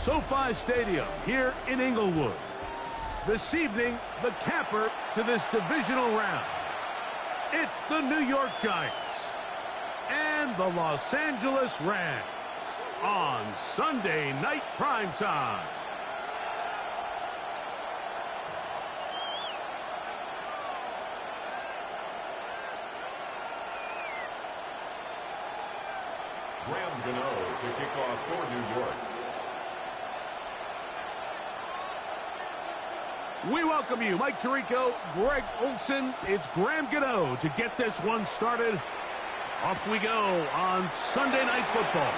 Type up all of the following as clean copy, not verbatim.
SoFi Stadium here in Inglewood. This evening, the capper to this divisional round. It's the New York Giants and the Los Angeles Rams on Sunday Night Primetime. Graham Gano to kick off for New York. We welcome you, Mike Tirico, Greg Olson. It's Graham Gano to get this one started. Off we go on Sunday Night Football.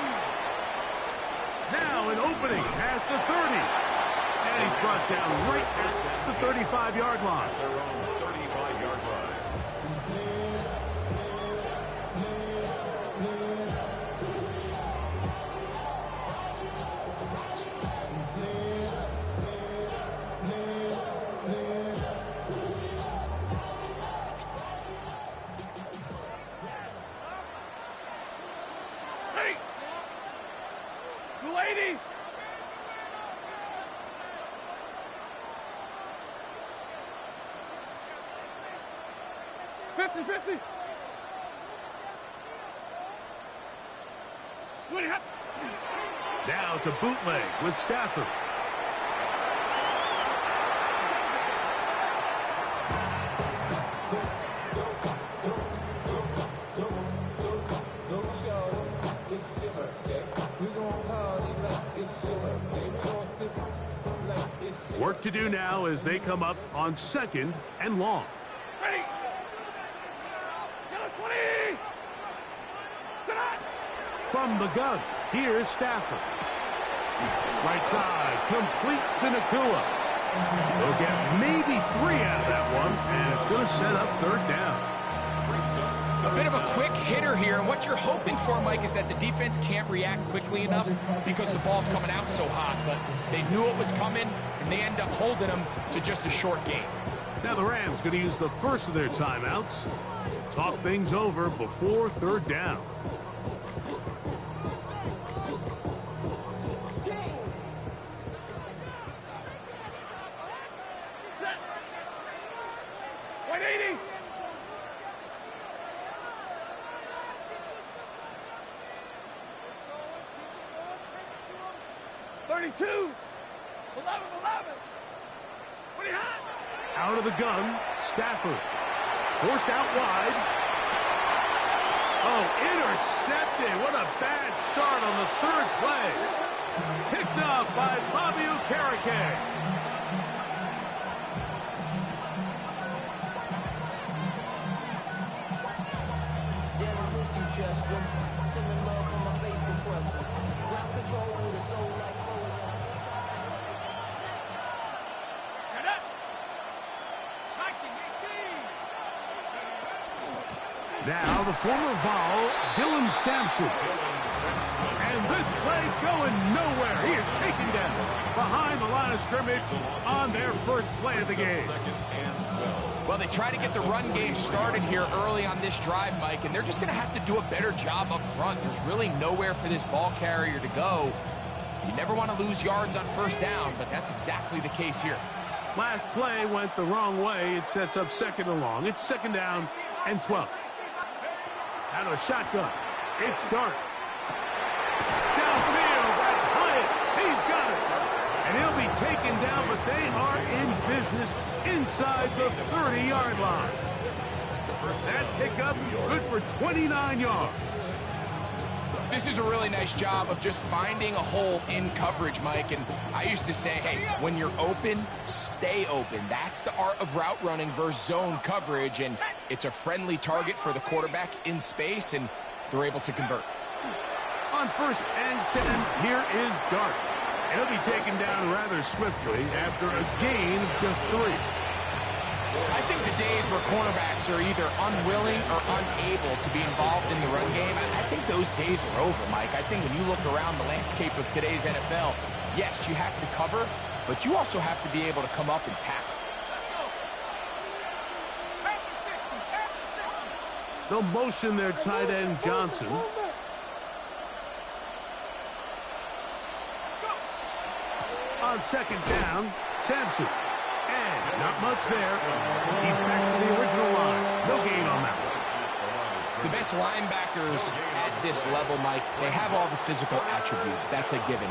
Now an opening past the 30. And he's brought down right at the 35-yard line. Their own 35-yard line. Lady! Now to bootleg with Stafford. Work to do now as they come up on 2nd and long. Ready. From the gun, here's Stafford. Right side, complete to Nakua. They'll get maybe 3 out of that one, and it's going to set up 3rd down. A bit of a quick hitter here, and what you're hoping for, Mike, is that the defense can't react quickly enough because the ball's coming out so hot, but they knew it was coming, and they end up holding them to just a short game. Now the Rams going to use the first of their timeouts. Talk things over before 3rd down. Out of the gun, Stafford. Forced out wide. Oh, intercepted. What a bad start on the 3rd play. Picked off by Bobby Okereke. Now the former Vol, Dylan Sampson. And this play going nowhere. He is taken down behind the line of scrimmage on their first play of the game. Well, they try to get the run game started here early on this drive, Mike, and they're just going to have to do a better job up front. There's really nowhere for this ball carrier to go. You never want to lose yards on 1st down, but that's exactly the case here. Last play went the wrong way. It sets up 2nd and long. It's 2nd down and 12. Out of a shotgun. It's Dart. Downfield. That's Hyatt. He's got it. And he'll be taken down, but they are in business inside the 30-yard line. That pickup good for 29 yards. This is a really nice job of just finding a hole in coverage, Mike. And I used to say, hey, when you're open, stay open. That's the art of route running versus zone coverage. And it's a friendly target for the quarterback in space, and they're able to convert. On 1st and 10, here is Dart. And he'll be taken down rather swiftly after a gain of just 3. I think the days where cornerbacks are either unwilling or unable to be involved in the run game, I think those days are over, Mike. I think when you look around the landscape of today's NFL, yes, you have to cover, but you also have to be able to come up and tackle. They'll motion their tight end, Johnson. On second down, Sampson. And not much there. He's back to the original line. No gain on that one. The best linebackers at this level, Mike, they have all the physical attributes. That's a given.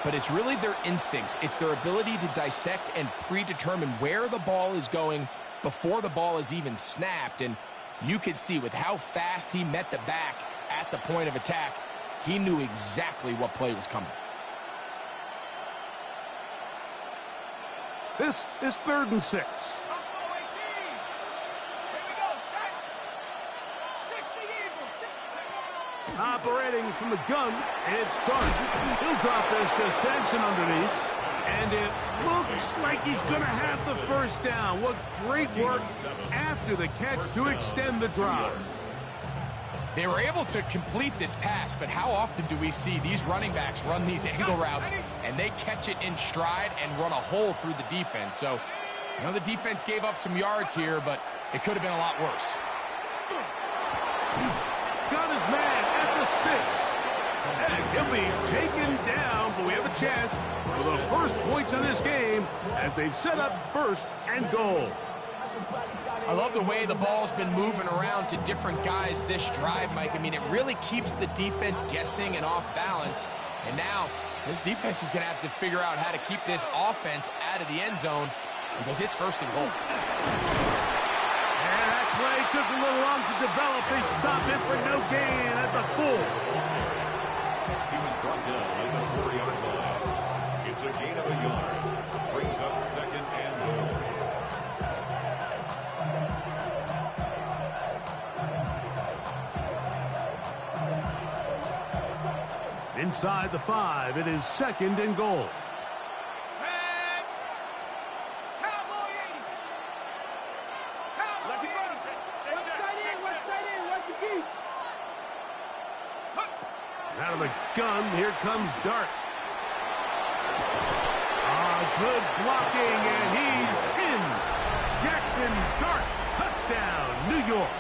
But it's really their instincts. It's their ability to dissect and predetermine where the ball is going before the ball is even snapped. And you could see with how fast he met the back at the point of attack, he knew exactly what play was coming. This is 3rd and 6. Operating from the gun, it's Dart. He'll drop this to Sampson underneath. And it looks like he's going to have the first down. What great work after the catch to extend the drive. They were able to complete this pass, but how often do we see these running backs run these angle routes and they catch it in stride and run a hole through the defense? So, you know, the defense gave up some yards here, but it could have been a lot worse. Got his man at the 6. And he'll be taken down, but we have a chance for the first points of this game as they've set up 1st and goal. I love the way the ball's been moving around to different guys this drive, Mike. I mean, it really keeps the defense guessing and off balance. And now, this defense is going to have to figure out how to keep this offense out of the end zone because it's 1st and goal. And that play took a little long to develop. They stop it for no gain at the 4. He was brought down at the 4-yard line. It's a gain of a yard. Brings up 2nd and goal. Inside the 5, it is 2nd and goal. Out of the gun, here comes Dart. Good blocking, and he's in. Jackson Dart, touchdown, New York.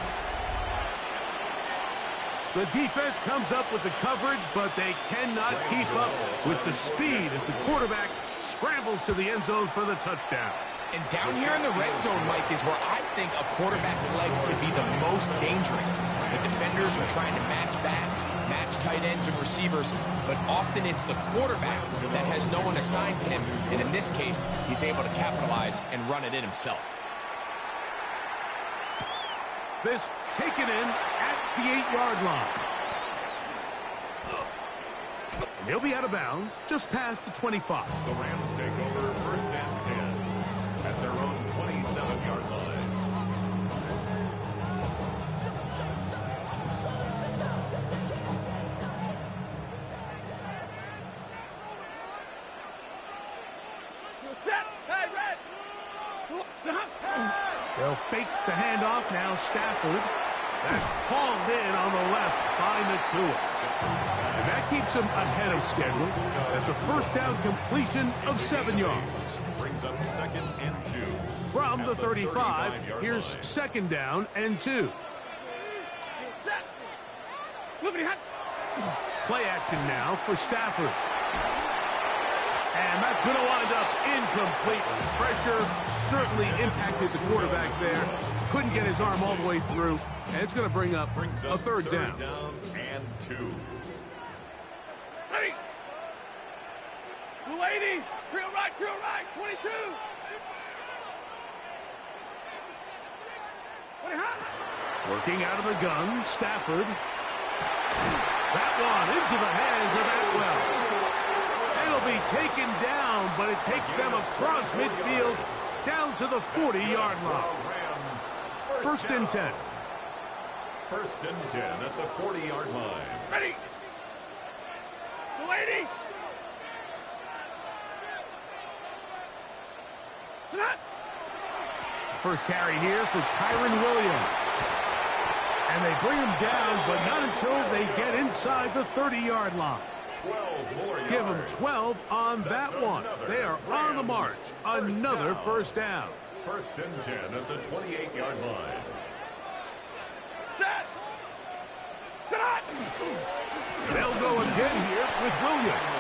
The defense comes up with the coverage, but they cannot keep up with the speed as the quarterback scrambles to the end zone for the touchdown. And down here in the red zone, Mike, is where I think a quarterback's legs can be the most dangerous. The defenders are trying to match backs, match tight ends and receivers, but often it's the quarterback that has no one assigned to him. And in this case, he's able to capitalize and run it in himself. This taken in at the 8-yard line. And he'll be out of bounds just past the 25. The Rams take over 1st and 10 at their own 27-yard line. They'll fake the handoff now. Stafford. That's hauled in on the left by Nakua. And that keeps him ahead of schedule. That's a 1st down completion of 7 yards. Brings up 2nd and 2. From the 35, here's 2nd down and 2. Play action now for Stafford. And that's going to wind up incomplete. Pressure certainly impacted the quarterback there. Couldn't get his arm all the way through. And it's going to bring up a 3rd down. And 2. 280. Real right, 22. Working out of the gun, Stafford. That one into the hands of Atwell. It'll be taken down, but it takes them across midfield down to the 40-yard line. 1st and 10. 1st and 10 at the 40-yard line. Ready. 280. First carry here for Kyron Williams. And they bring him down, but not until they get inside the 30-yard line. 12 more yards. Give them 12 on that one. They are on the march. Another 1st down. 1st and 10 at the 28-yard line. Set. They'll go again here with Williams.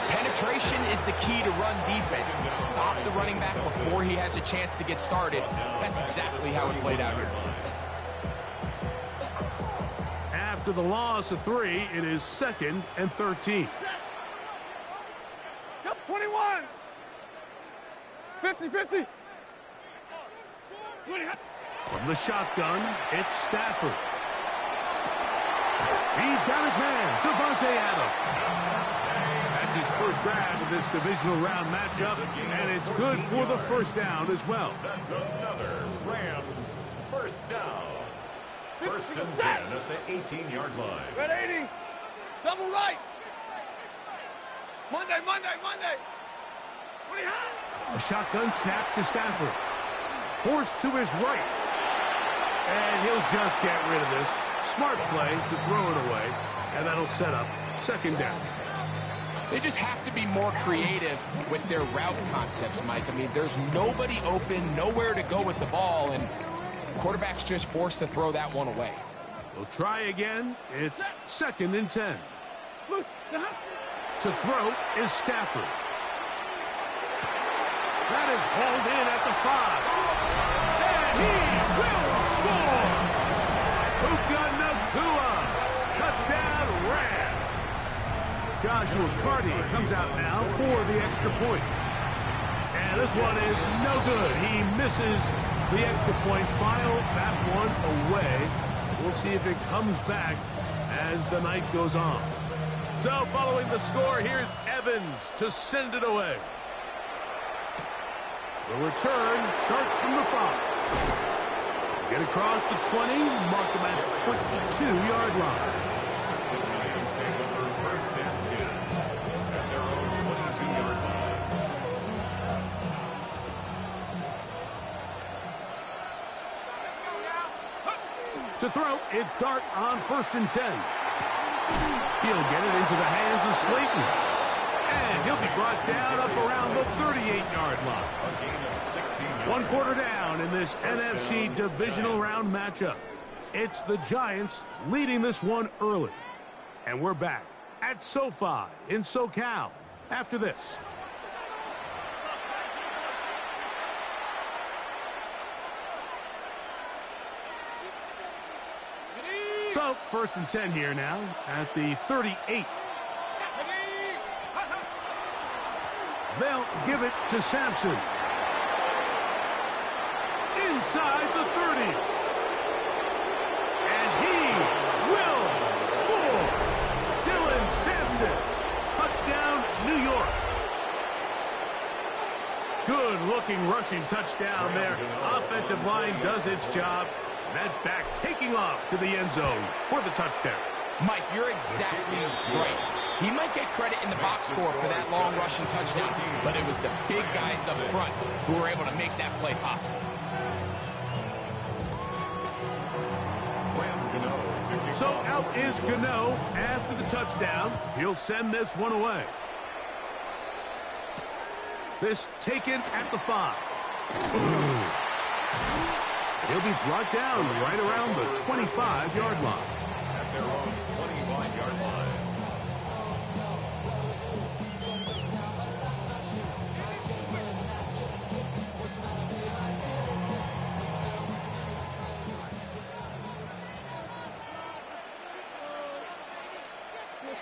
Penetration is the key to run defense. Stop the running back before he has a chance to get started. That's exactly how it played out here. After the loss of 3, it is 2nd and 13. Yep, 21. 50-50. From the shotgun, it's Stafford. He's got his man, Devontae Adams. That's his first grab of this divisional round matchup, and it's good for the first down as well. That's another Rams first down. 1st and 10 at the 18-yard line. Red 80. Double right. Monday. 20 high. A shotgun snap to Stafford. Forced to his right. And he'll just get rid of this. Smart play to throw it away, and that'll set up 2nd down. They just have to be more creative with their route concepts, Mike. I mean, there's nobody open, nowhere to go with the ball, and quarterback's just forced to throw that one away. We'll try again. It's 2nd and 10. To throw is Stafford. That is hauled in at the 5. And he will score! Puka Nacua! Touchdown Rams! Joshua Carty comes out now for the extra point. And this one is no good. He misses the extra point. File that one away. We'll see if it comes back as the night goes on. So following the score, here's Evans to send it away. The return starts from the 5. Get across the 20, mark them at the 22-yard line. The Giants take over 1st and 10 at their own 22-yard line. To throw, it's Dart on 1st and 10. He'll get it into the hands of Slayton. And he'll be brought down up around the 38-yard line. A gain of 16 yards. 1 quarter down in this NFC divisional round matchup. It's the Giants leading this one early. And we're back at SoFi in SoCal after this. So, 1st and 10 here now at the 38. They'll give it to Sampson. Inside the 30. And he will score. Dylan Sampson. Touchdown, New York. Good-looking rushing touchdown there. Offensive line does its job. That back taking off to the end zone for the touchdown. Mike, you're exactly right. He might get credit in the box score for that long rushing touchdown, but it was the big guys up front who were able to make that play possible. So out is Gano after the touchdown. He'll send this one away. This taken at the 5. He'll be brought down right around the 25-yard line. At their own 25-yard line.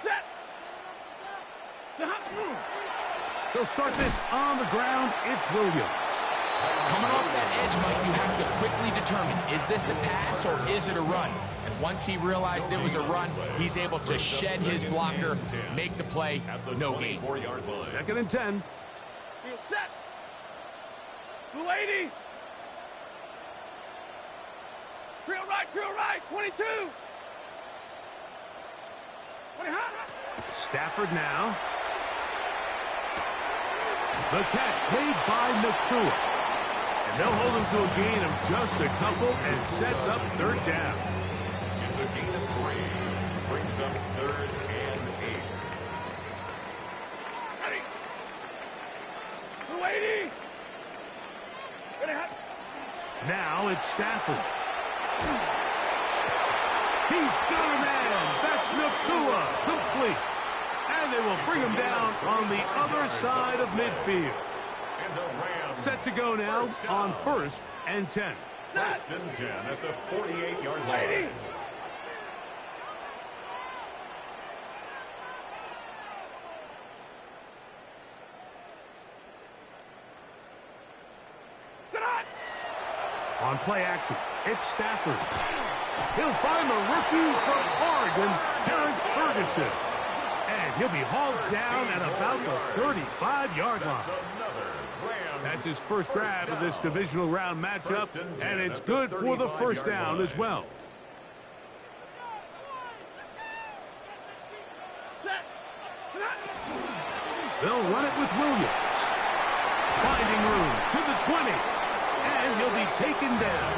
Set. They'll start this on the ground. It's Williams. Coming off that edge, Mike, you have to quickly determine, is this a pass or is it a run? And once he realized it was a run, he's able to shed his blocker, make the play, no gain. 2nd and 10. Field set. Blue 80. Drill right, 22. 20 high. Stafford now. The catch made by Nacua. And they'll hold him to a gain of just a couple and sets up 3rd down. It's a gain of 3. Brings up 3rd and 8. Ready. Blue 80. Ready, hot. Now it's Stafford. He's got a man. That's Nacua. Complete. And they will bring him down on the other side of midfield. And the Rams Set to go now on 1st and 10. 1st and 10 at the 48-yard line. On play action, it's Stafford. He'll find the rookie from Oregon, Terrence Ferguson. And he'll be hauled down at about the 35-yard line. That's his first grab of this divisional round matchup, and it's good for the first down as well. They'll run it with Williams. Finding room to the 20. And he'll be taken down.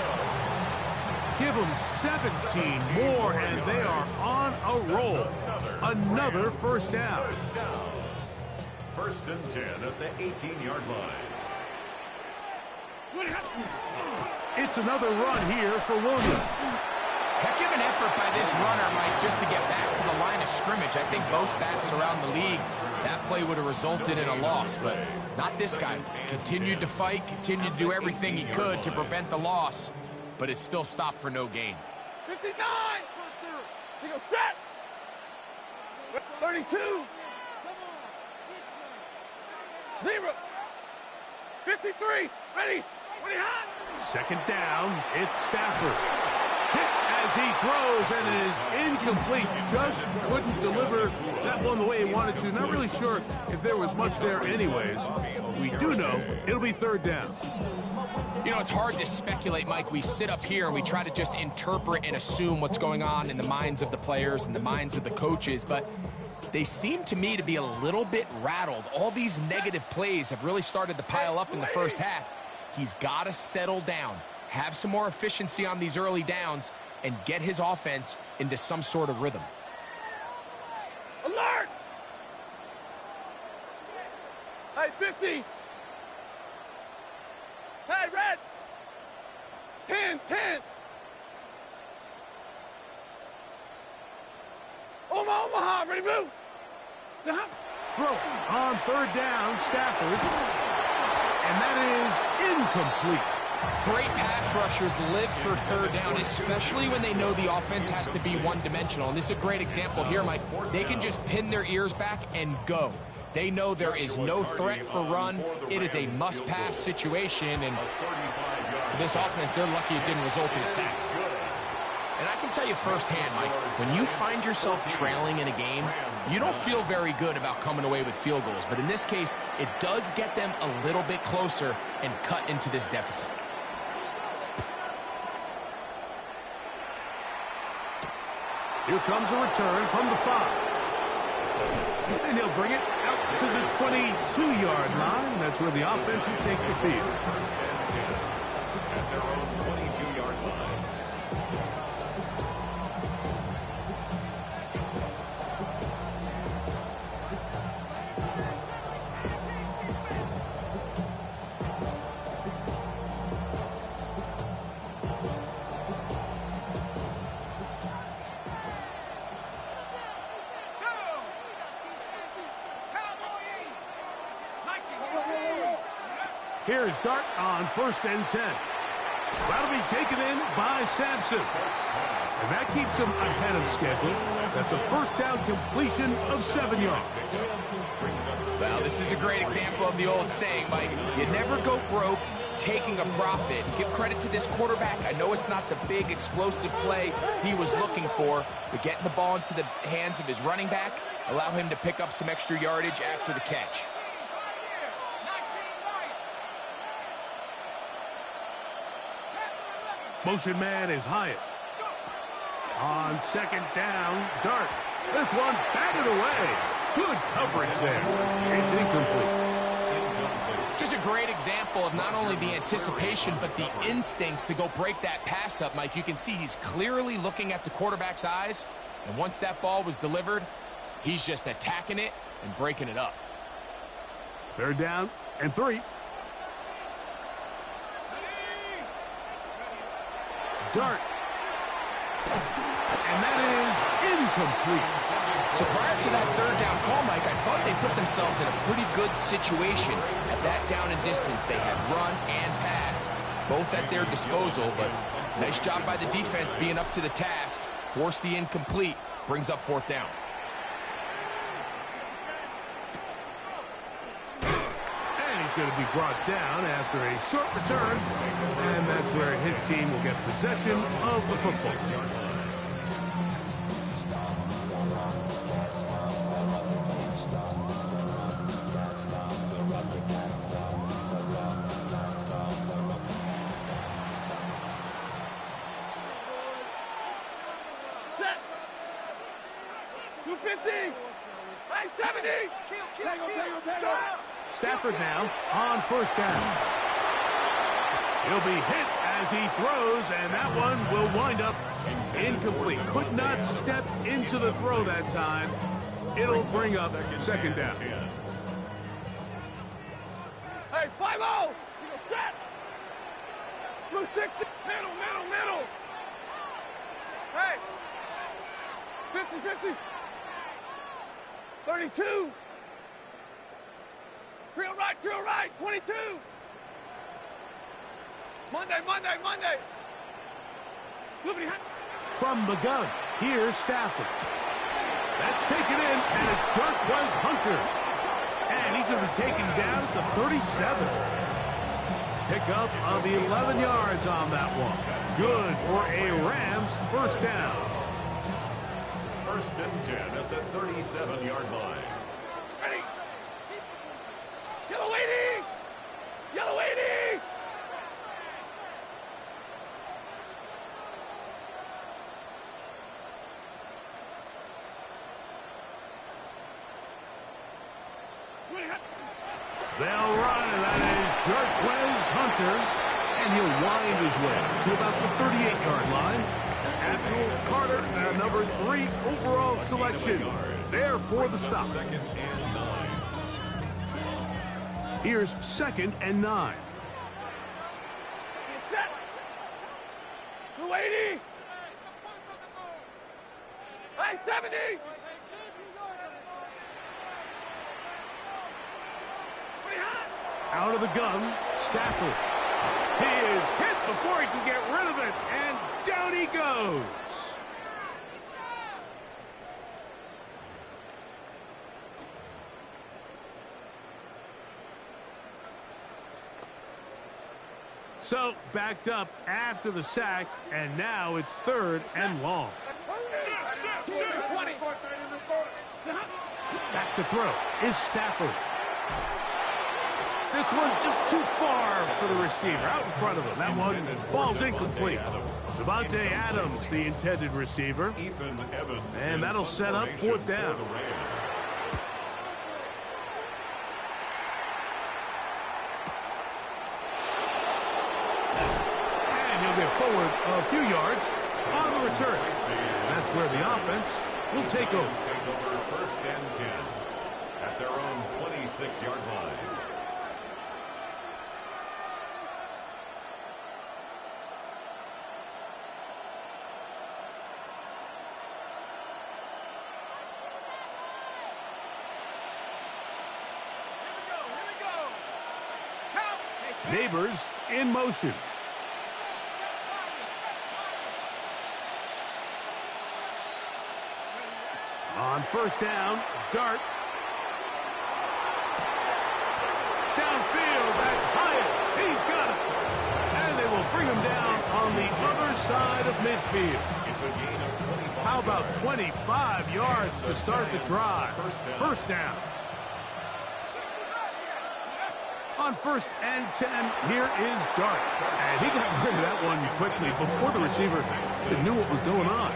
Give them 17 more, and they are on a roll. Another first down. 1st and 10 at the 18-yard line. It's another run here for Williams. Heck of an effort by this runner, Mike, just to get back to the line of scrimmage. I think most backs around the league, that play would have resulted in a loss, but not this guy. Continued to fight, continued to do everything he could to prevent the loss, but it still stopped for no gain. 59! He goes set! 32! 0! 53! Ready! When he hot! Second down, it's Stafford. Hit as he throws, and it is incomplete. Just couldn't deliver that one the way he wanted to. Not really sure if there was much there anyways. We do know it'll be 3rd down. You know, it's hard to speculate, Mike. We sit up here and we try to just interpret and assume what's going on in the minds of the players and the minds of the coaches, but they seem to me to be a little bit rattled. All these negative plays have really started to pile up in the first half. He's got to settle down, have some more efficiency on these early downs, and get his offense into some sort of rhythm. Alert! Hey, 50! Hey, red! 10, 10! Omaha, ready, move! Throw on 3rd down, Stafford. And that is incomplete. Great pass rushers live for 3rd down, especially when they know the offense has to be one-dimensional. And this is a great example here, Mike. They can just pin their ears back and go. They know there is no threat for run. It is a must-pass situation, and for this offense, they're lucky it didn't result in a sack. And I can tell you firsthand, Mike, when you find yourself trailing in a game, you don't feel very good about coming away with field goals. But in this case, it does get them a little bit closer and cut into this deficit. Here comes a return from the 5. And he'll bring it out to the 22-yard line. That's where the offense will take the field. At their own 22-yard line. Here's Dart on 1st and 10. That'll be taken in by Sampson. And that keeps him ahead of schedule. That's a 1st down completion of 7 yards. Well, this is a great example of the old saying, Mike. You never go broke taking a profit. Give credit to this quarterback. I know it's not the big explosive play he was looking for, but getting the ball into the hands of his running back, allow him to pick up some extra yardage after the catch. Motion man is Hyatt. On 2nd down, Dart. This one batted away. Good coverage there. It's incomplete. Just a great example of not only the anticipation, but the instincts to go break that pass up, Mike. You can see he's clearly looking at the quarterback's eyes, and once that ball was delivered, he's just attacking it and breaking it up. 3rd down and 3. Dart. And that is incomplete. So prior to that third down call, Mike, I thought they put themselves in a pretty good situation. At that down and distance, they had run and pass, both at their disposal, but nice job by the defense being up to the task. Force the incomplete, brings up fourth down. And he's going to be brought down after a short return, and that's where his team will get possession of the football. Set. 250. Hey, 70. Stafford now on first down. He'll be hit as he throws, and that one will wind up incomplete. Could not step into the throw that time. It'll bring up second down. Hey, 5-0. Set. Blue 60. Middle. Hey. 50. 32. Drill right. 22. Monday. Liberty. From the gun, here's Stafford. That's taken in, and it's Jarquez Hunter. And he's going to be taken down at the 37. Pickup of 11 yards on that one. Good for a Rams first down. First and 10 at the 37-yard line. Ready. Yellow 80. They'll run, and that is Jarquez Hunter. And he'll wind his way to about the 38-yard line. Abdul Carter, number 3 overall selection. There for the stop. Second and 9. Here's second and 9. Set. 280. Hey, 70. Out of the gun, Stafford. He is hit before he can get rid of it, and down he goes. So, backed up after the sack, and now it's third and long. 20. Back to throw is Stafford. This one just too far for the receiver, out in front of him. That one falls incomplete. Devontae Adams, the intended receiver. And that'll set up fourth down. And he'll get forward a few yards on the return. And that's where the offense will take over. First and 10 at their own 26-yard line. Neighbors in motion. On first down, Dart. Downfield, that's Hyatt. He's got it. And they will bring him down on the other side of midfield. It's a gain of 25. How about 25 yards to start the drive? First down. On first and 10, here is Dart. And he got rid of that one quickly before the receiver knew what was going on.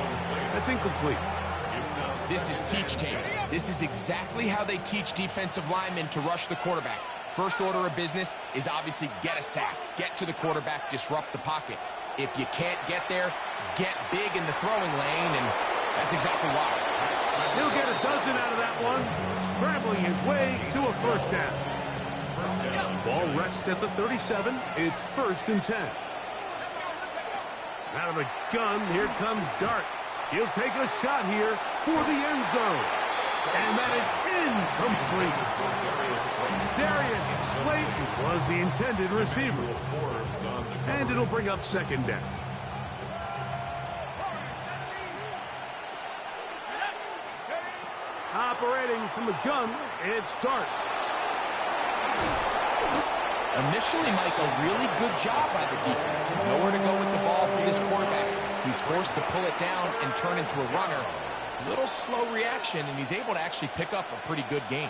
That's incomplete. This is teach tape. This is exactly how they teach defensive linemen to rush the quarterback. First order of business is obviously get a sack, get to the quarterback, disrupt the pocket. If you can't get there, get big in the throwing lane, and that's exactly why. He'll get a dozen out of that one, scrambling his way to a first down. Ball rests at the 37. It's first and 10. Out of the gun, here comes Dart. He'll take a shot here for the end zone. And that is incomplete. Darius Slayton was the intended receiver. And it'll bring up second down. Operating from the gun, it's Dart. Initially, Mike, a really good job by the defense. Nowhere to go with the ball for this quarterback. He's forced to pull it down and turn into a runner. Little slow reaction, and he's able to actually pick up a pretty good gain.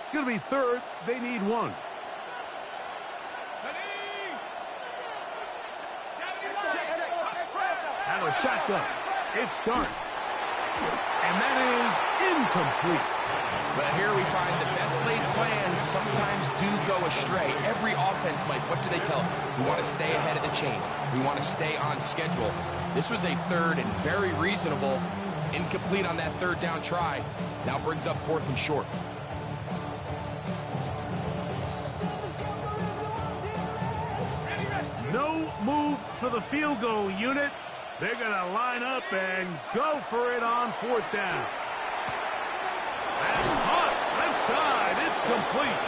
It's going to be third. They need one. Out of shotgun. It's Dart. And that is incomplete. But here we find the best laid plans sometimes do go astray. Every offense, Mike, what do they tell us? We want to stay ahead of the chains. We want to stay on schedule. This was a third and very reasonable. Incomplete on that third down try. Now brings up fourth and short. No move for the field goal unit. They're going to line up and go for it on fourth down. That's caught. Left side. It's complete.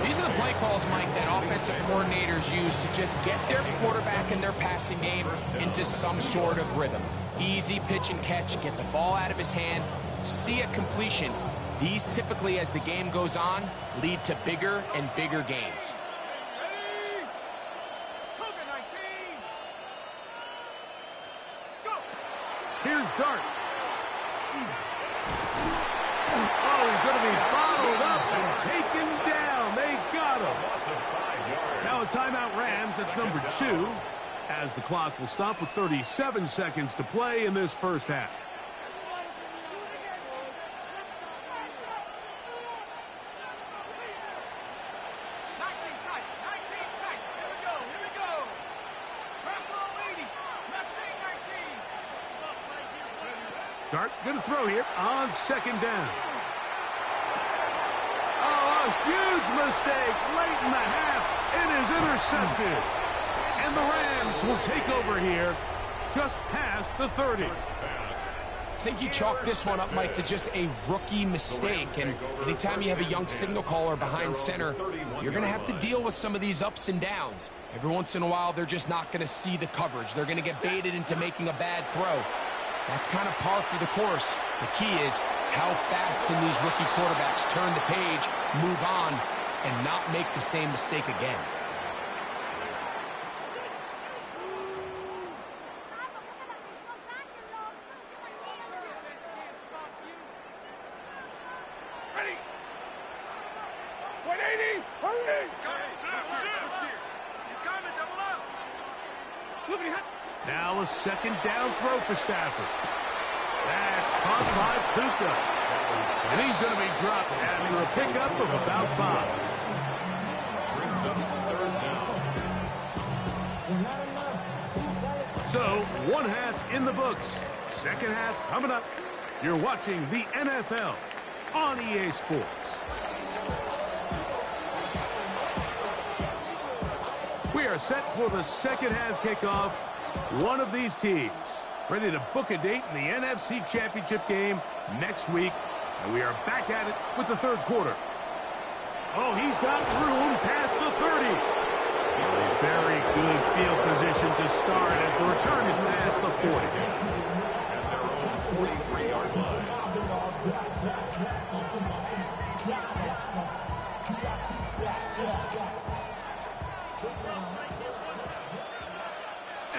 These are the play calls, Mike, that offensive coordinators use to just get their quarterback and their passing game into some sort of rhythm. Easy pitch and catch, get the ball out of his hand, see a completion. These typically, as the game goes on, lead to bigger and bigger gains. Here's Dart. Oh, he's going to be bottled up and taken down. They got him. Now a timeout Rams. That's number 2. As the clock will stop with 37 seconds to play in this first half. Dart going to throw here on second down. Oh, a huge mistake late in the half. It is intercepted. And the Rams will take over here just past the 30. I think you chalk this one up, Mike, to just a rookie mistake. And anytime you have a young signal caller behind center, you're going to have to deal with some of these ups and downs. Every once in a while, they're just not going to see the coverage. They're going to get baited into making a bad throw. That's kind of par for the course. The key is how fast can these rookie quarterbacks turn the page, move on, and not make the same mistake again. Ready. 180. Hurry. He's coming. Double up. Look at him. Now a second down throw for Stafford. That's caught by Puka. And he's going to be dropped after a pickup of about 5. Brings up third down. So, one half in the books. Second half coming up. You're watching the NFL on EA Sports. We are set for the second half kickoff. One of these teams ready to book a date in the NFC Championship game next week. And we are back at it with the third quarter. Oh, he's got room past the 30. A very good field position to start as the return is past the 40. And they're on the 43-yard line.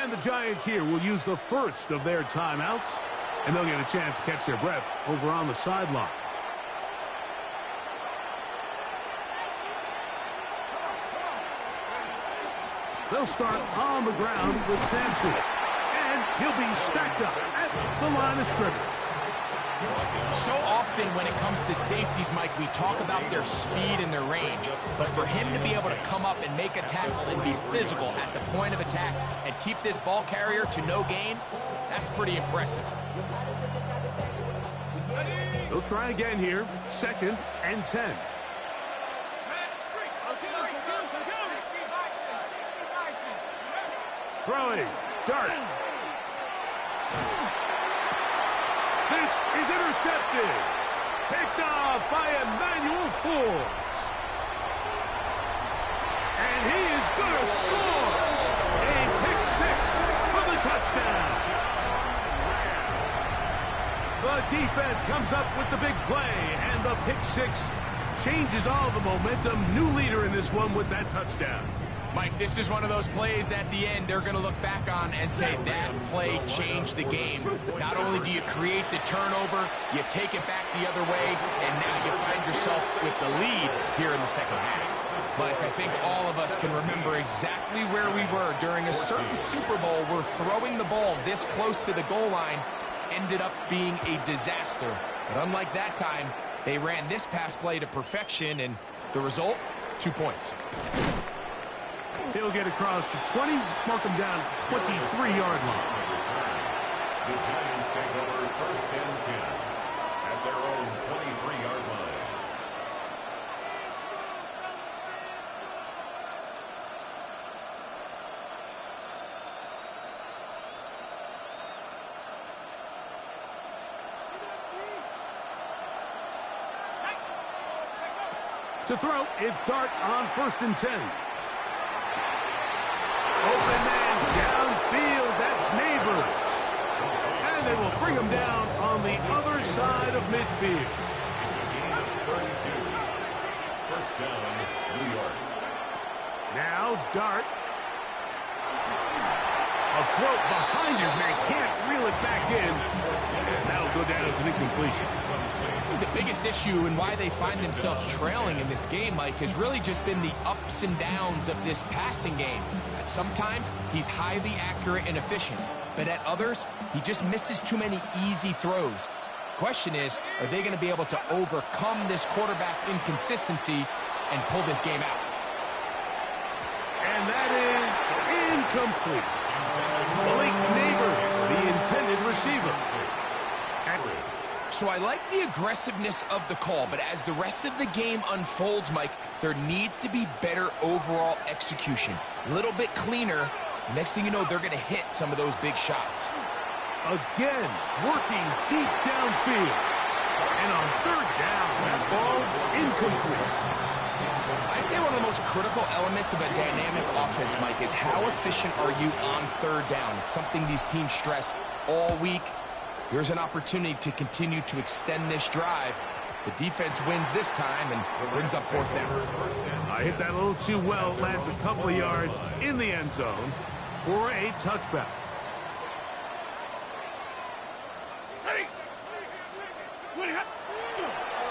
And the Giants here will use the first of their timeouts, and they'll get a chance to catch their breath over on the sideline. They'll start on the ground with Sampson, and he'll be stacked up at the line of scrimmage. So often when it comes to safeties, Mike, we talk about their speed and their range. But for him to be able to come up and make a tackle and be physical at the point of attack and keep this ball carrier to no gain, that's pretty impressive. They'll try again here, 2nd and 10. Throwing. Dart. This is intercepted. Picked off by Emmanuel Forbes. And he is going to score. A pick six for the touchdown. The defense comes up with the big play, and the pick six changes all the momentum. New leader in this one with that touchdown. Mike, this is one of those plays at the end they're going to look back on and say that play changed the game. Not only do you create the turnover, you take it back the other way, and now you find yourself with the lead here in the second half. Mike, I think all of us can remember exactly where we were during a certain Super Bowl where throwing the ball this close to the goal line ended up being a disaster. But unlike that time, they ran this pass play to perfection, and the result, 2 points. He'll get across the 20, mark him down at the 23-yard line. The Giants take over 1st and 10 at their own 23-yard line. To throw, it's Dart on 1st and 10. Open man downfield, that's Neighbors. And they will bring him down on the other side of midfield. It's a gain of 32. 1st down, New York. Now Dart. A throat behind his man, can't reel it back in. And that'll go down as an incompletion. The biggest issue and why they find themselves trailing in this game, Mike, has really just been the ups and downs of this passing game. At sometimes, he's highly accurate and efficient, but at others, he just misses too many easy throws. Question is, are they going to be able to overcome this quarterback inconsistency and pull this game out? And that is incomplete. Blake Neighbors, the intended receiver. So I like the aggressiveness of the call, but as the rest of the game unfolds, Mike, there needs to be better overall execution. A little bit cleaner. Next thing you know, they're going to hit some of those big shots. Again, working deep downfield. And on 3rd down, that ball incomplete. I say one of the most critical elements of a dynamic offense, Mike, is how efficient are you on 3rd down? It's something these teams stress all week. Here's an opportunity to continue to extend this drive. The defense wins this time and brings up 4th down. I hit that a little too well. Lands a couple of yards in the end zone for a touchback.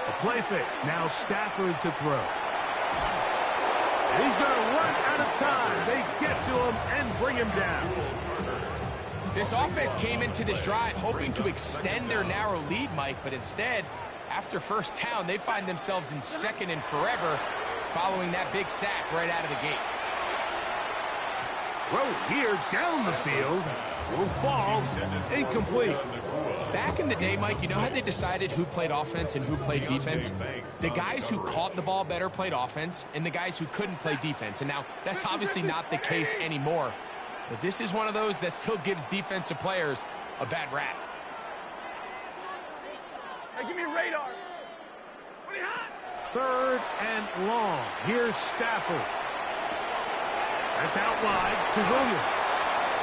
A play fake. Now Stafford to throw. And he's going to run out of time. They get to him and bring him down. This offense came into this drive hoping to extend their narrow lead, Mike, but instead, after 1st down, they find themselves in 2nd and forever following that big sack right out of the gate. Throw here down the field. Will fall. Incomplete. Back in the day, Mike, you know how they decided who played offense and who played defense? The guys who caught the ball better played offense, and the guys who couldn't play defense. And now, that's obviously not the case anymore. But this is one of those that still gives defensive players a bad rap. Hey, give me a radar. What do you have? 3rd and long. Here's Stafford. That's out wide to Williams.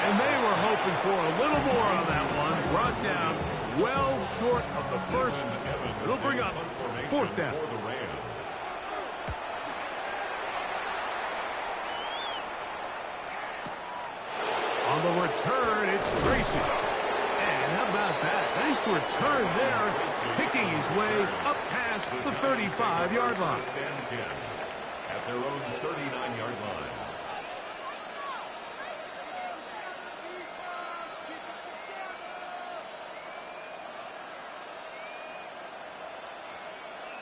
And they were hoping for a little more on that one. Brought down well short of the first. It'll bring up 4th down. On the return, it's Tracy. And how about that? Nice return there, picking his way up past the 35-yard line. At their own 39-yard line.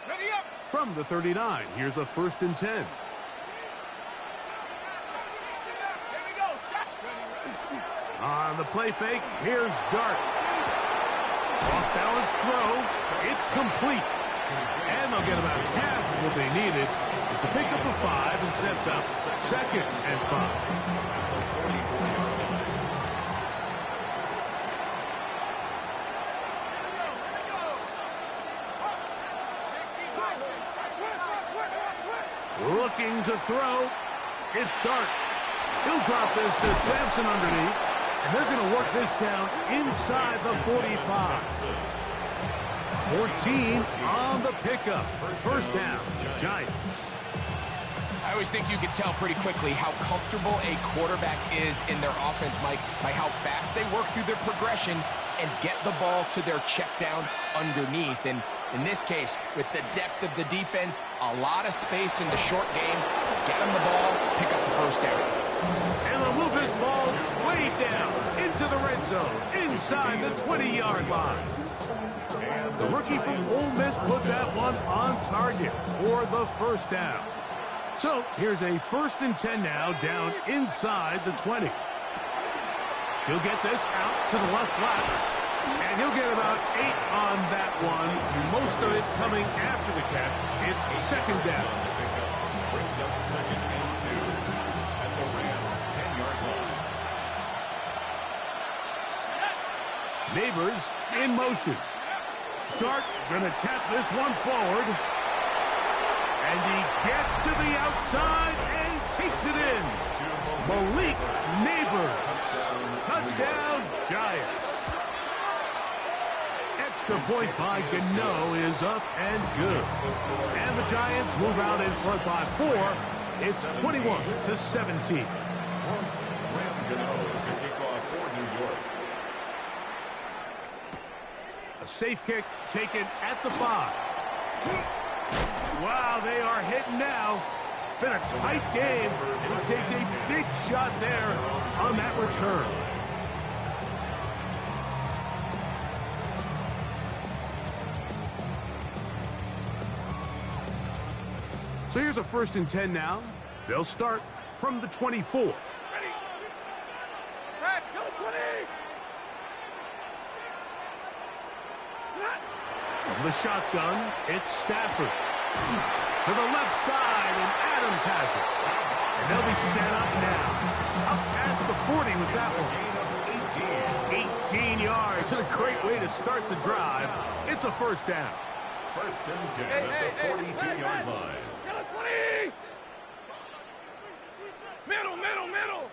Ready up. From the 39, here's a 1st and 10. Here we go. Shot. On the play fake, here's Dart. Off-balance throw. It's complete. And they'll get about half of what they needed. It's a pickup of 5 and sets up 2nd and 5. looking to throw. It's Dart. He'll drop this to Sampson underneath, and they're going to work this down inside the 45. 14 on the pickup. First down, Giants. I always think you can tell pretty quickly how comfortable a quarterback is in their offense, Mike, by how fast they work through their progression and get the ball to their check down underneath. And in this case, with the depth of the defense, a lot of space in the short game, get them the ball, pick up the first down. And they'll move this ball way down into the red zone, inside the 20-yard line. The rookie from Ole Miss put that one on target for the first down. So here's a 1st and 10 now, down inside the 20. He'll get this out to the left flat, and he'll get about 8 on that one. Most of it coming after the catch. It's second down. Brings up 2nd and 2 at the Rams' 10-yard line. Neighbors in motion. Dart gonna tap this one forward. And he gets to the outside and takes it in. Malik Neighbors. Touchdown, Giants. Extra point by Gano is up and good. And the Giants move out in front by 4. It's 21-17. Ram Gano to kick off for New York. A safe kick taken at the 5. Wow, they are hitting now. Been a tight game, and he takes a big shot there on that return. So here's a 1st and 10 now. They'll start from the 24. Ready. Back, go 20. From the shotgun, it's Stafford. To the left side, and Adams has it. And they'll be set up now. Up past the 40 with that one. 18 yards. And a great way to start the drive. It's a first down. 1st and 10 at the 42-yard line. Go 20. Middle, middle, middle.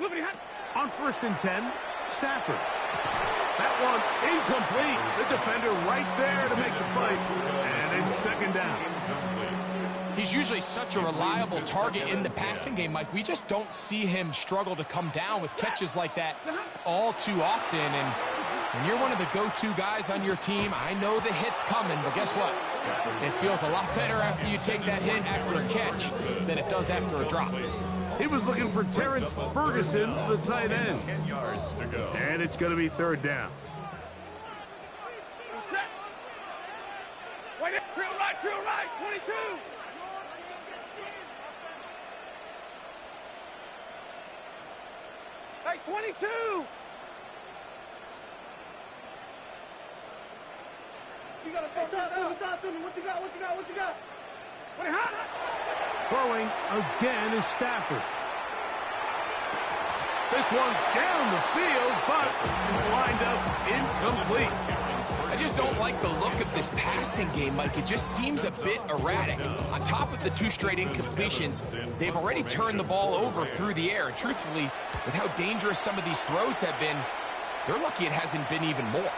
Move it, hot. On 1st and 10, Stafford. That one incomplete. The defender right there to make the play. And it's second down. He's usually such a reliable target in the passing game, Mike. We just don't see him struggle to come down with catches like that all too often. And when you're one of the go-to guys on your team, I know the hit's coming, but guess what? It feels a lot better after you take that hit after a catch than it does after a drop. He was looking for Terrence Ferguson, the tight end. 10 yards to go. And it's going to be third down. Wait, drill right, 22. Hey, 22. You got to throw to me. What you got? What you got? Throwing again is Stafford. This one down the field, but lined up incomplete. I just don't like the look of this passing game, Mike. It just seems a bit erratic. On top of the 2 straight incompletions, they've already turned the ball over through the air. And truthfully, with how dangerous some of these throws have been, they're lucky it hasn't been even more.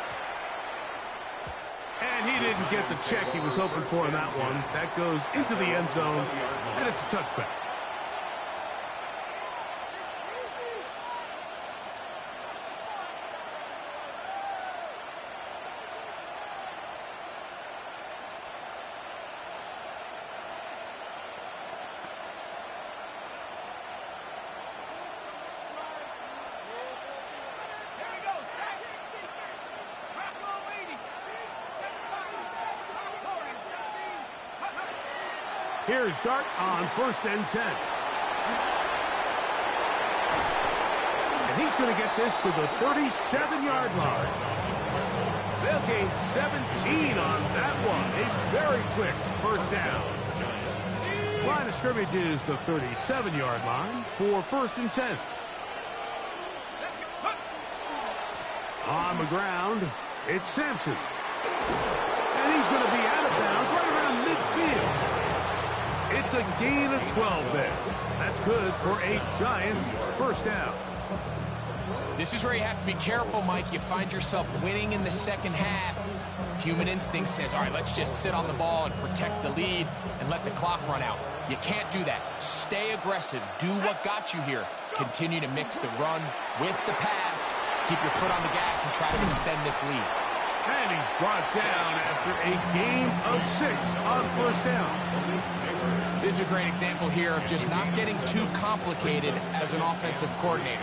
And he didn't get the check he was hoping for in that one. That goes into the end zone, and it's a touchback. Here's Dart on 1st and 10. And he's going to get this to the 37-yard line. They'll gain 17 on that one. A very quick first down. Line of scrimmage is the 37-yard line for 1st and 10. On the ground, it's Sampson. He's going to be out of bounds right around midfield. It's a gain of 12 there. That's good for a Giants first down. This is where you have to be careful, Mike. You find yourself winning in the second half. Human instinct says, all right, let's just sit on the ball and protect the lead and let the clock run out. You can't do that. Stay aggressive. Do what got you here. Continue to mix the run with the pass. Keep your foot on the gas and try to extend this lead. And he's brought down after a gain of 6 on first down. This is a great example here of just not getting too complicated as an offensive coordinator.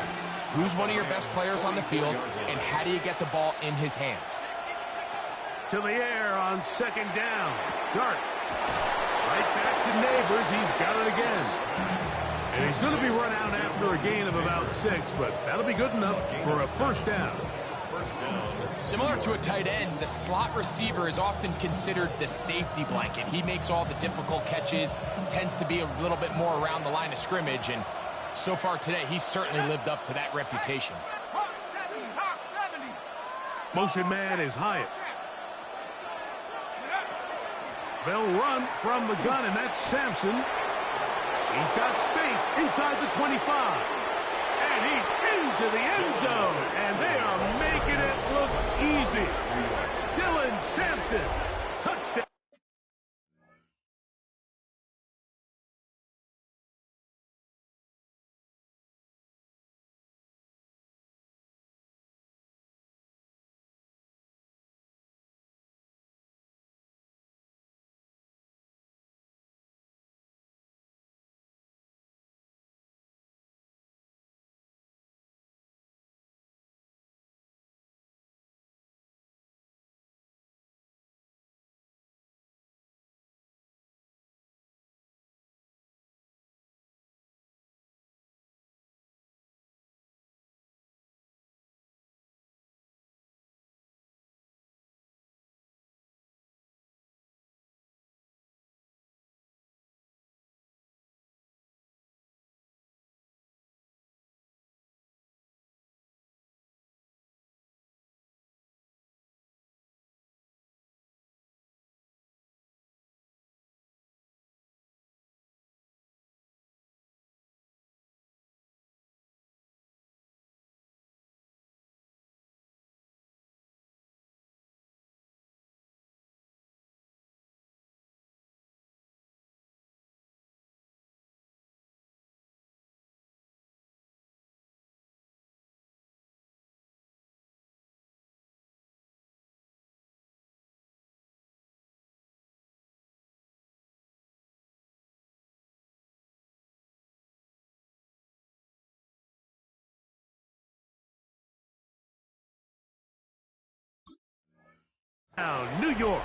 Who's one of your best players on the field, and how do you get the ball in his hands? To the air on second down. Dart. Right back to Neighbors. He's got it again. And he's going to be run out after a gain of about 6, but that'll be good enough for a first down. Similar to a tight end, the slot receiver is often considered the safety blanket. He makes all the difficult catches, tends to be a little bit more around the line of scrimmage, and so far today, he's certainly lived up to that reputation. Motion man is Hyatt. They'll run from the gun, and that's Sampson. He's got space inside the 25. And he's into the end zone. And they are making it look easy. Dylan Sampson, touchdown. Now, New York.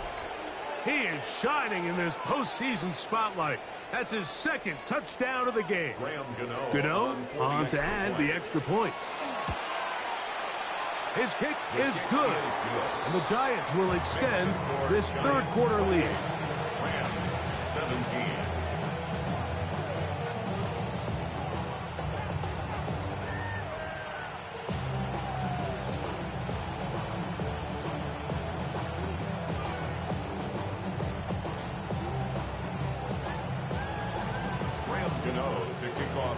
He is shining in this postseason spotlight. That's his second touchdown of the game. Gano on to add the extra point. His kick is good. And the Giants will extend this third quarter lead. Rams 17.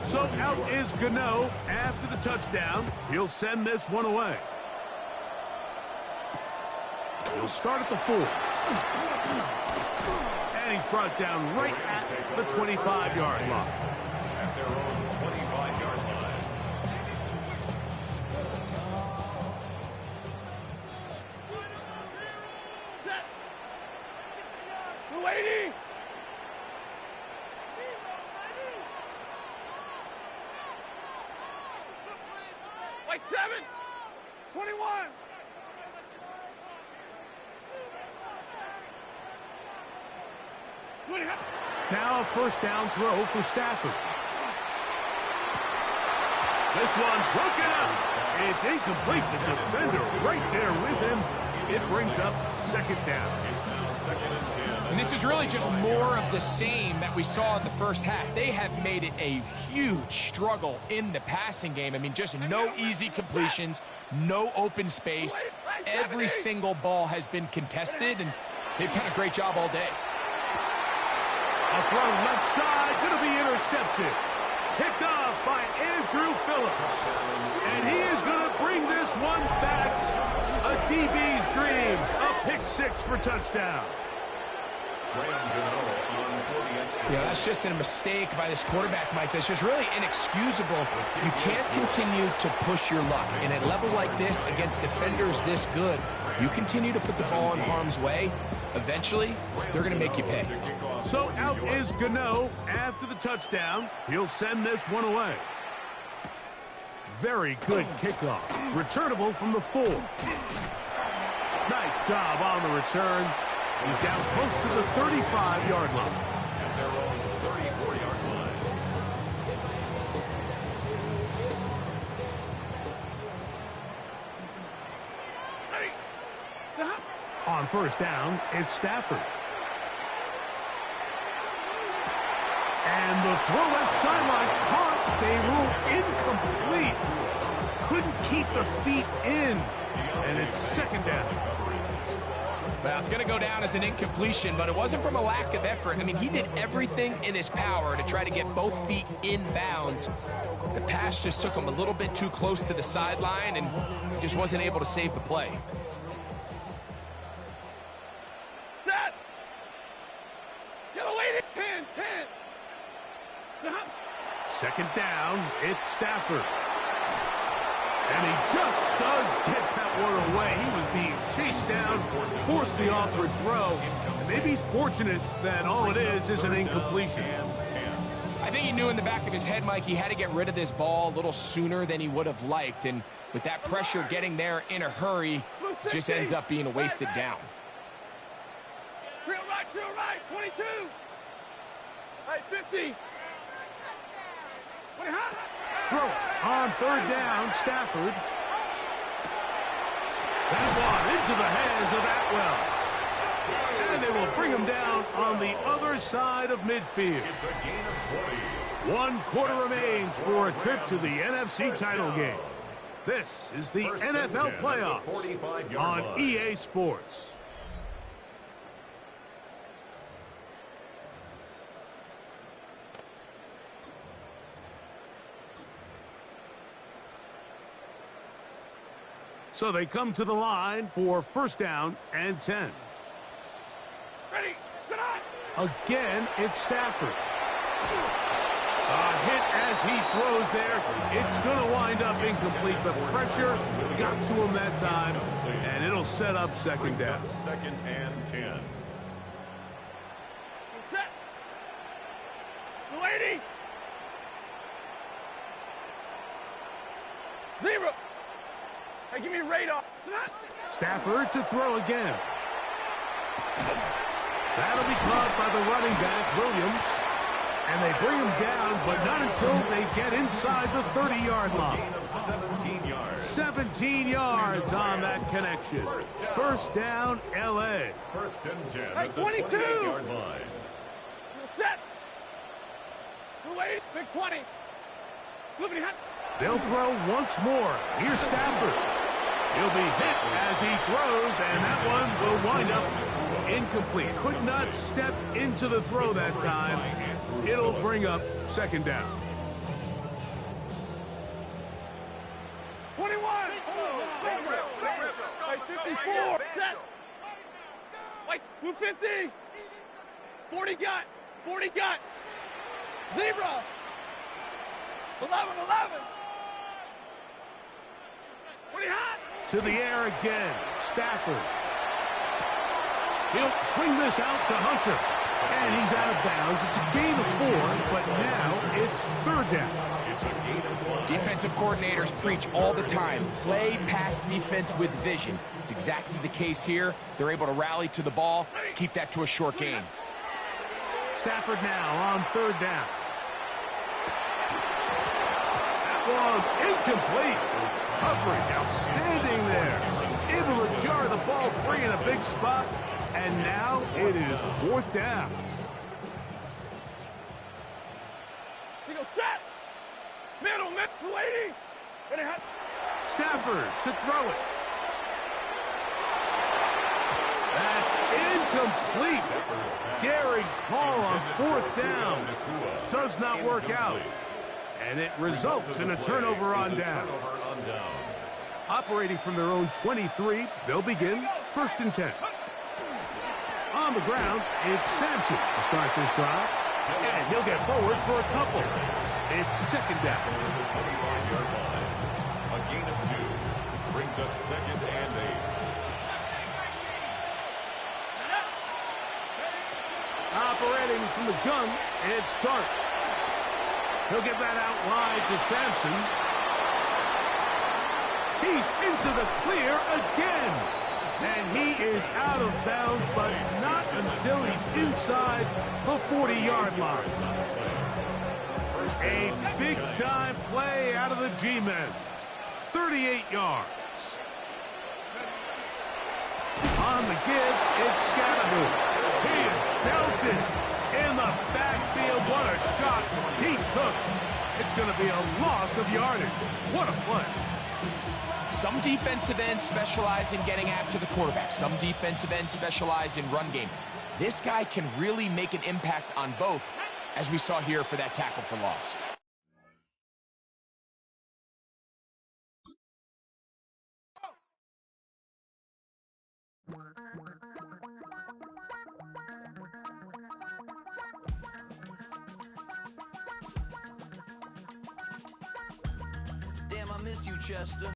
So out is Gano after the touchdown. He'll send this one away. He'll start at the 4. And he's brought down right at the 25-yard line. At their own 25-yard line. We're waiting. White 7. 21. Now a first down throw for Stafford. This one broken up. It's incomplete. The defender right there with him. It brings up second down. It's now 2nd and 10. And this is really just more of the same that we saw in the first half. They have made it a huge struggle in the passing game. I mean, just no easy completions, no open space. Every single ball has been contested, and They've done a great job all day. A throw left side, going to be intercepted. Picked off by Andrew Phillips. And he is going to bring this one back. A DB's dream. A pick six for touchdown. Yeah, that's just a mistake by this quarterback, Mike. That's just really inexcusable. You can't continue to push your luck. And at a level like this, against defenders this good, you continue to put the ball in harm's way, eventually, they're going to make you pay. So out is Gano after the touchdown. He'll send this one away. Very good kickoff. Returnable from the 4. Nice job on the return. He's down close to the 35-yard line. At their own 34-yard line. On first down, it's Stafford. And the throw left sideline caught. They rule incomplete. Couldn't keep the feet in. And it's second down. Well, it's going to go down as an incompletion, but it wasn't from a lack of effort. I mean, he did everything in his power to try to get both feet in bounds. The pass just took him a little bit too close to the sideline, and he just wasn't able to save the play. Set. Get away. 10. Second down, it's Stafford. And he just does get that one away. He was being chased down, forced the awkward throw. And maybe he's fortunate that all it is an incompletion. I think he knew in the back of his head, Mike, he had to get rid of this ball a little sooner than he would have liked. And with that pressure getting there in a hurry, it just ends up being a wasted down. Drill right, 22. Hey, 50. Throw on third down, Stafford. That ball into the hands of Atwell. And they will bring him down on the other side of midfield. It's a gain of 20. 1 quarter remains for a trip to the NFC title game. This is the NFL playoffs on EA Sports. So they come to the line for first down and 10. Ready, tonight. Again, it's Stafford. A hit as he throws there. It's going to wind up incomplete. The pressure got to him that time, and it'll set up second down. Second and 10. Set. Lady. 0. Hey, give me radar. Stafford to throw again. That'll be caught by the running back, Williams. And they bring him down, but not until they get inside the 30-yard line. Gain of 17 yards. 17 yards on that connection. First down, L.A. First and 10 Hey, at the 22. 28-yard line. Set. Wait, big 20. Moving hot. They'll throw once more. Here's Stafford. He'll be hit as he throws, and that one will wind up incomplete. Could not step into the throw that time. It'll bring up second down. 21. Hey, 54. Set. Wait, 250. 40 got. 40 got. Zebra. 11. 20 hot. To the air again. Stafford. He'll swing this out to Hunter. And he's out of bounds. It's a gain of 4, but now it's third down. It's a gain of 1. Defensive coordinators preach all the time, play pass defense with vision. It's exactly the case here. They're able to rally to the ball, keep that to a short gain. Stafford now on third down. That one incomplete. Coverage outstanding there. Able to jar the ball free in a big spot. And now it is fourth down. He goes set. Middle, lady. Stafford to throw it. That's Incomplete. Daring call on fourth down. Does not work out. And it results in a turnover on down. Operating from their own 23, they'll begin 1st and 10. On the ground, it's Sampson to start this drive. And he'll get forward for a couple. It's 2nd down. A gain of 2 brings up 2nd and 8. Operating from the gun, it's Dart. He'll get that out wide to Sampson. He's into the clear again. And he is out of bounds, but not until he's inside the 40-yard line. A big-time play out of the G-men. 38 yards. On the give, it's Scattergood. He is belted in the backfield. What a shot he took. It's going to be a loss of yardage. What a play. Some defensive ends specialize in getting after the quarterback. Some defensive ends specialize in run game. This guy can really make an impact on both, as we saw here for that tackle for loss. Damn, I miss you, Chester.